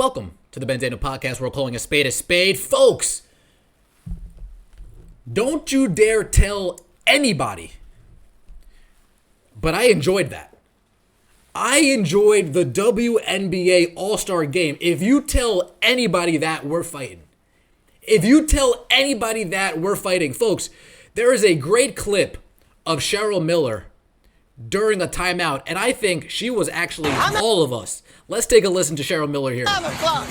Welcome to the Benzano Podcast. We're calling a spade a spade. Folks, don't you dare tell anybody, but I enjoyed that. I enjoyed the WNBA All-Star game. If you tell anybody that, we're fighting. If you tell anybody that, we're fighting. Folks, there is a great clip of Cheryl Miller during a timeout, and I think she was actually all of us. Let's take a listen to Cheryl Miller here. Having fun.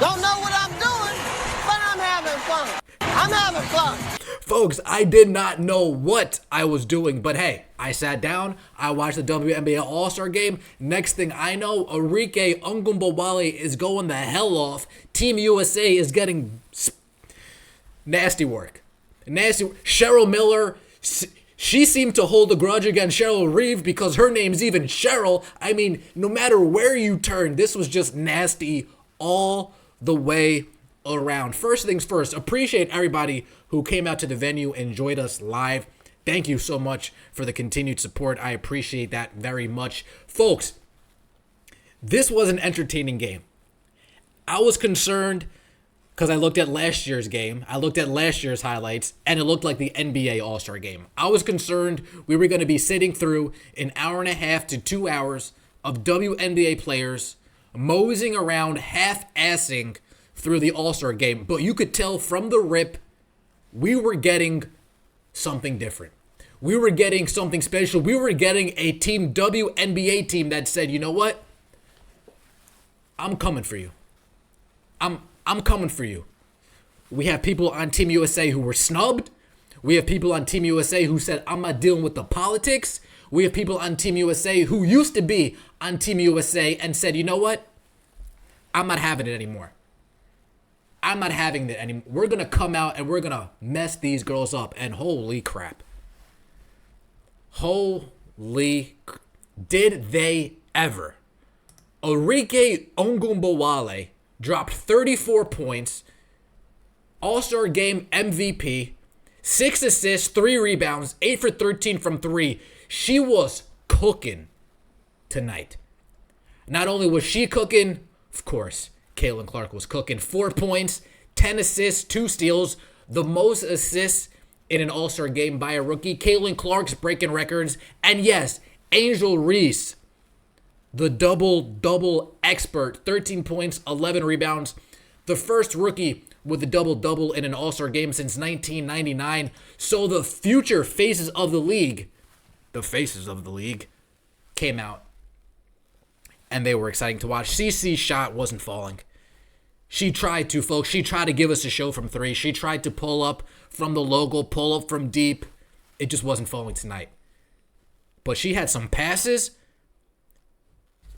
Don't know what I'm doing, but I'm having fun. I'm having fun. Folks, I did not know what I was doing, but hey, I sat down, I watched the WNBA All-Star game. Next thing I know, Arike Ungumbawale is going the hell off. Team USA is getting nasty work. Cheryl Miller, she seemed to hold a grudge against Cheryl Reeve because her name's even Cheryl. I mean, no matter where you turn, this was just nasty all the way around. First things first, appreciate everybody who came out to the venue and enjoyed us live. Thank you so much for the continued support. I appreciate that very much. Folks, this was an entertaining game. I was concerned because I looked at last year's game. I looked at last year's highlights, and it looked like the NBA All-Star game. I was concerned we were going to be sitting through an hour and a half to 2 hours of WNBA players moseying around, half-assing through the All-Star game. But you could tell from the rip, we were getting something different. We were getting something special. We were getting a team, WNBA team, that said, you know what? I'm coming for you. I'm coming for you. We have people on Team USA who were snubbed. We have people on Team USA who said, I'm not dealing with the politics. We have people on Team USA who used to be on Team USA and said, you know what? I'm not having it anymore. I'm not having it anymore. We're going to come out and we're going to mess these girls up. And holy crap. Did they ever? Arike Ungumbawale dropped 34 points, All-Star Game MVP, 6 assists, 3 rebounds, 8 for 13 from 3. She was cooking tonight. Not only was she cooking, of course, Caitlin Clark was cooking. 4 points, 10 assists, 2 steals, the most assists in an All-Star game by a rookie. Caitlin Clark's breaking records. And yes, Angel Reese, the double-double expert, 13 points, 11 rebounds. The first rookie with a double-double in an All-Star game since 1999. So the future faces of the league, came out. And they were exciting to watch. CC's shot wasn't falling. She tried to, folks. She tried to give us a show from 3. She tried to pull up from the logo, pull up from deep. It just wasn't falling tonight. But she had some passes.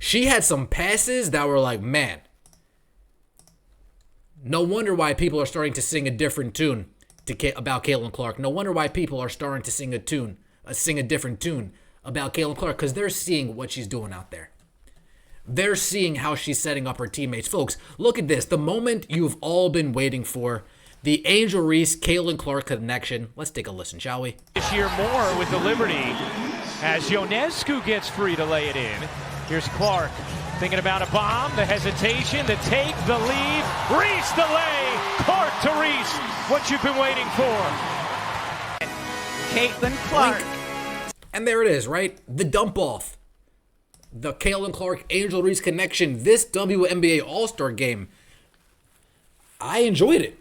That were like, man. No wonder why people are starting to sing a different tune about Caitlin Clark. No wonder why people are starting to sing a different tune about Caitlin Clark, because they're seeing what she's doing out there. They're seeing how she's setting up her teammates. Folks, look at this. The moment you've all been waiting for. The Angel Reese, Caitlin Clark connection. Let's take a listen, shall we? This year more with the Liberty as Ionescu gets free to lay it in. Here's Clark thinking about a bomb, the hesitation, the take, the lead. Reese the lay. Clark to Reese. What you've been waiting for. Caitlin Clark. And there it is, right? The dump off. The Caitlin Clark, Angel Reese connection. This WNBA All-Star game. I enjoyed it.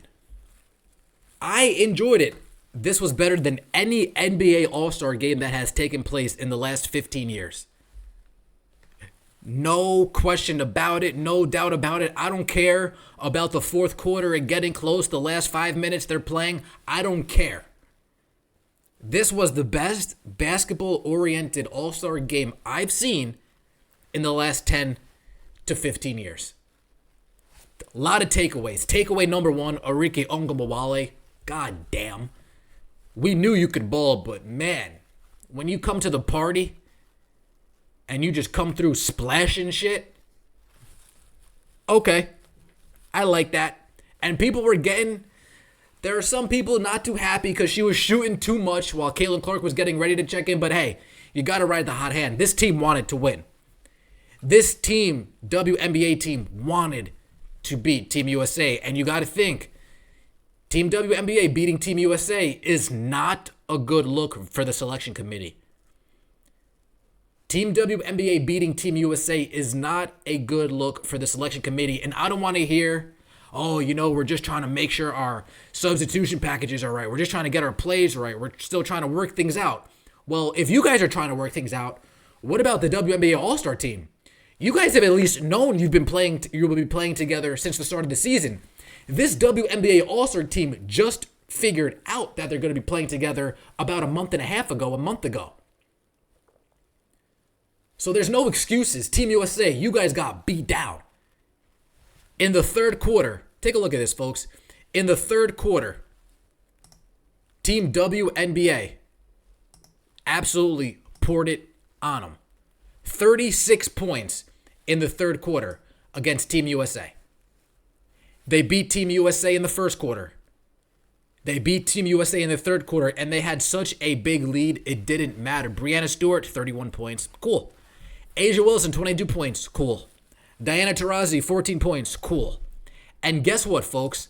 This was better than any NBA All-Star game that has taken place in the last 15 years. No question about it. No doubt about it. I don't care about the fourth quarter and getting close. The last 5 minutes they're playing. I don't care. This was the best basketball-oriented All-Star game I've seen in the last 10 to 15 years. A lot of takeaways. Takeaway number 1, Arike Ungumbawale. God damn. We knew you could ball, but man, when you come to the party and you just come through splashing shit, okay, I like that. And people were there are some people not too happy because she was shooting too much while Caitlin Clark was getting ready to check in, but hey, you got to ride the hot hand. This team wanted to win. This team, WNBA team, wanted to beat Team USA. And you got to think, Team WNBA beating Team USA is not a good look for the selection committee. Team WNBA beating Team USA is not a good look for the selection committee. And I don't want to hear, oh, we're just trying to make sure our substitution packages are right. We're just trying to get our plays right. We're still trying to work things out. Well, if you guys are trying to work things out, what about the WNBA All-Star team? You guys have at least known you will be playing together since the start of the season. This WNBA All-Star team just figured out that they're going to be playing together about a month ago. So there's no excuses. Team USA, you guys got beat down. In the third quarter, take a look at this, folks. In the third quarter, Team WNBA absolutely poured it on them. 36 points in the third quarter against Team USA. They beat Team USA in the first quarter. They beat Team USA in the third quarter, and they had such a big lead, it didn't matter. Breanna Stewart, 31 points. Cool. A'ja Wilson, 22 points. Cool. Diana Taurasi, 14 points. Cool. And guess what, folks?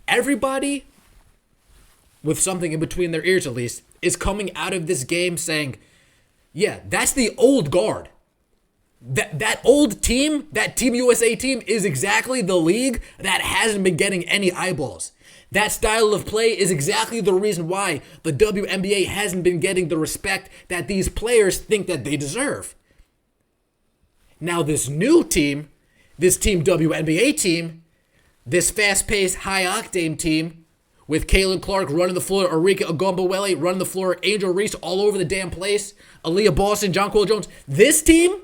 Everybody, with something in between their ears at least, is coming out of this game saying, yeah, that's the old guard. That old team, that Team USA team, is exactly the league that hasn't been getting any eyeballs. That style of play is exactly the reason why the WNBA hasn't been getting the respect that these players think that they deserve. Now this new team, this Team WNBA team, this fast-paced, high-octane team with Caitlin Clark running the floor, Arika Ogunbowale running the floor, Angel Reese all over the damn place, Aaliyah Boston, Jonquel Jones. This team,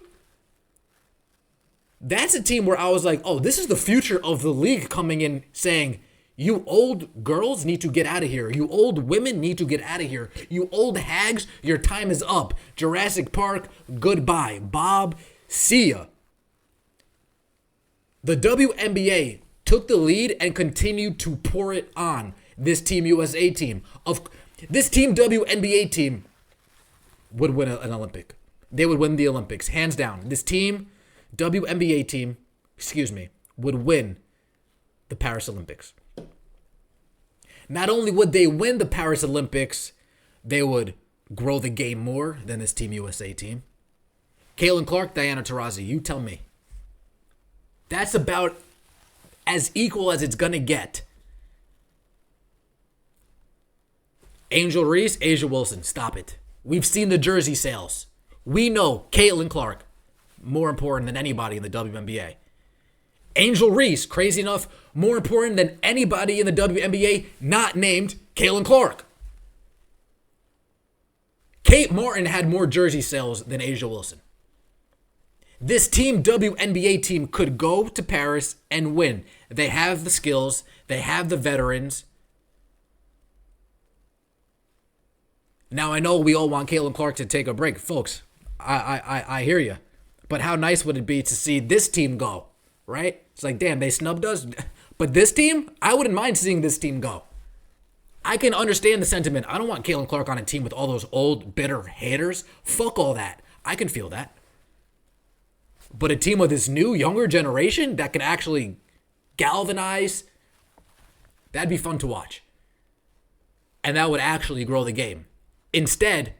that's a team where I was like, oh, this is the future of the league coming in saying, you old girls need to get out of here. You old women need to get out of here. You old hags, your time is up. Jurassic Park, goodbye. Bob, see ya. The WNBA took the lead and continued to pour it on this Team USA team. This Team WNBA team would win an Olympic. They would win the Olympics, hands down. This Team WNBA team, would win the Paris Olympics. Not only would they win the Paris Olympics, they would grow the game more than this Team USA team. Caitlin Clark, Diana Taurasi, you tell me. That's about as equal as it's going to get. Angel Reese, A'ja Wilson, stop it. We've seen the jersey sales. We know Caitlin Clark, more important than anybody in the WNBA. Angel Reese, crazy enough, more important than anybody in the WNBA not named Caitlin Clark. Kate Martin had more jersey sales than A'ja Wilson. This Team WNBA team could go to Paris and win. They have the skills. They have the veterans. Now, I know we all want Caitlin Clark to take a break. Folks, I hear you. But how nice would it be to see this team go, right? It's like, damn, they snubbed us. But this team, I wouldn't mind seeing this team go. I can understand the sentiment. I don't want Caitlin Clark on a team with all those old, bitter haters. Fuck all that. I can feel that. But a team with this new, younger generation that can actually galvanize, that'd be fun to watch. And that would actually grow the game. Instead,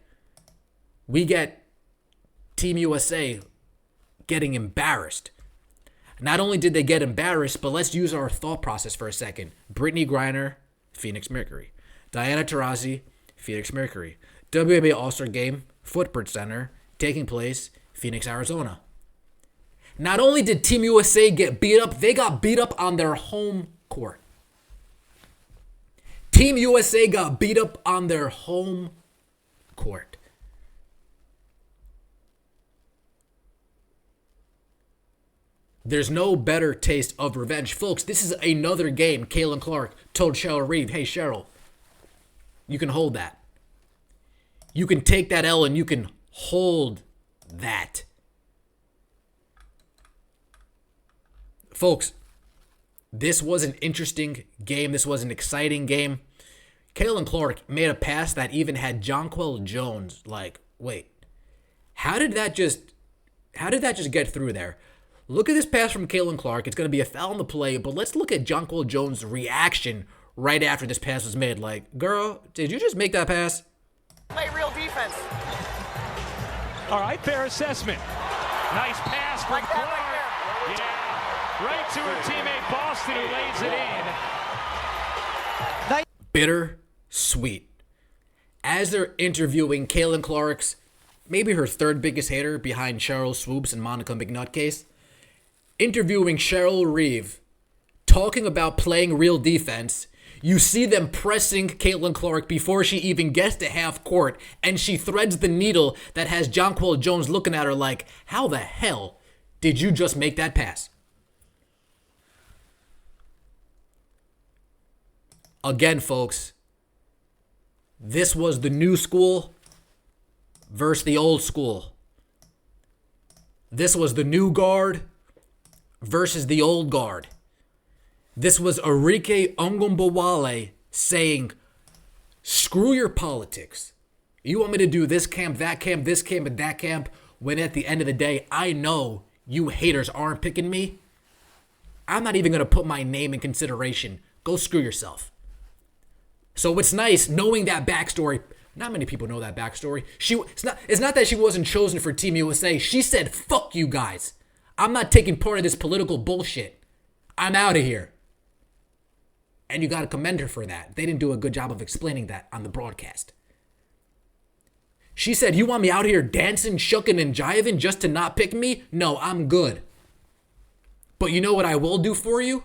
we get Team USA getting embarrassed. Not only did they get embarrassed, but let's use our thought process for a second. Brittany Griner, Phoenix Mercury. Diana Taurasi, Phoenix Mercury. WNBA All-Star Game, Footprint Center, taking place, Phoenix, Arizona. Not only did Team USA get beat up, they got beat up on their home court. Team USA got beat up on their home court. There's no better taste of revenge. Folks, this is another game. Caitlin Clark told Cheryl Reeve, hey, Cheryl, you can hold that. You can take that L and you can hold that. Folks, this was an interesting game. This was an exciting game. Caitlin Clark made a pass that even had Jonquel Jones like, wait, how did that just get through there? Look at this pass from Caitlin Clark. It's going to be a foul on the play, but let's look at Jonquel Jones' reaction right after this pass was made. Like, girl, did you just make that pass? Play real defense. All right, fair assessment. Nice pass from Like that Clark. Yeah, right to her teammate Boston, who lays it in. Bitter sweet. As they're interviewing Caitlin Clark's, maybe her third biggest hater behind Cheryl Swoops and Monica McNutcase, interviewing Cheryl Reeve, talking about playing real defense, you see them pressing Caitlin Clark before she even gets to half court, and she threads the needle that has Jonquel Jones looking at her like, how the hell did you just make that pass? Again, folks, this was the new school versus the old school. This was the new guard versus the old guard. This was Arike Ungumbawale saying, screw your politics. You want me to do this camp, that camp, this camp, and that camp, when at the end of the day, I know you haters aren't picking me. I'm not even going to put my name in consideration. Go screw yourself. So it's nice knowing that backstory. Not many people know that backstory. It's not that she wasn't chosen for Team USA. She said, fuck you guys. I'm not taking part of this political bullshit. I'm out of here. And you got to commend her for that. They didn't do a good job of explaining that on the broadcast. She said, you want me out here dancing, shucking, and jiving just to not pick me? No, I'm good. But you know what I will do for you?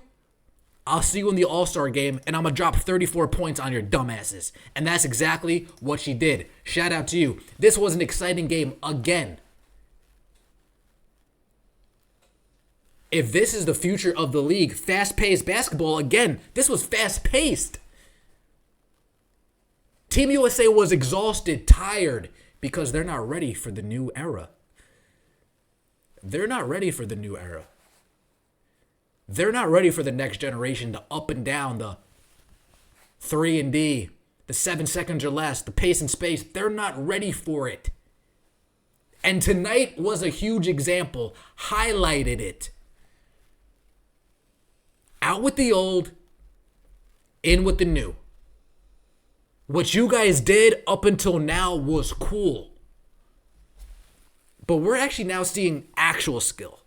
I'll see you in the All-Star game, and I'm going to drop 34 points on your dumbasses. And that's exactly what she did. Shout out to you. This was an exciting game again. If this is the future of the league, fast-paced basketball, again, this was fast-paced. Team USA was exhausted, tired, because they're not ready for the new era. They're not ready for the new era. They're not ready for the next generation, the up and down, the 3-and-D, the 7 seconds or less, the pace and space. They're not ready for it. And tonight was a huge example, highlighted it. Out with the old, in with the new. What you guys did up until now was cool. But we're actually now seeing actual skill.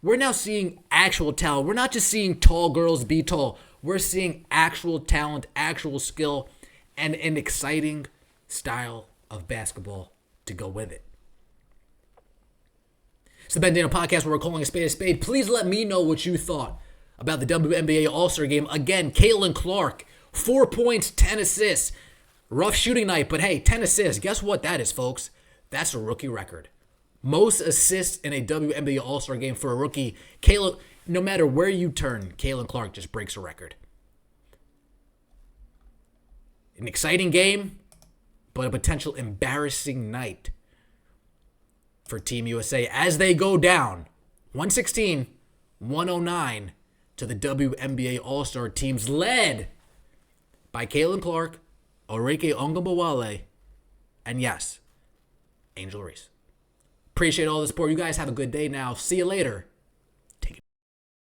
We're now seeing actual talent. We're not just seeing tall girls be tall. We're seeing actual talent, actual skill, and an exciting style of basketball to go with it. It's the Ben Daniel Podcast where we're calling a spade a spade. Please let me know what you thought about the WNBA All-Star game. Again, Caitlin Clark, 4 points, 10 assists. Rough shooting night, but hey, 10 assists. Guess what that is, folks? That's a rookie record. Most assists in a WNBA All-Star game for a rookie. Caitlin, no matter where you turn, Caitlin Clark just breaks a record. An exciting game, but a potential embarrassing night for Team USA as they go down 116-109 to the WNBA All-Star teams led by Caitlin Clark, Arike Ungumbawale, and yes, Angel Reese. Appreciate all the support. You guys have a good day now. See you later.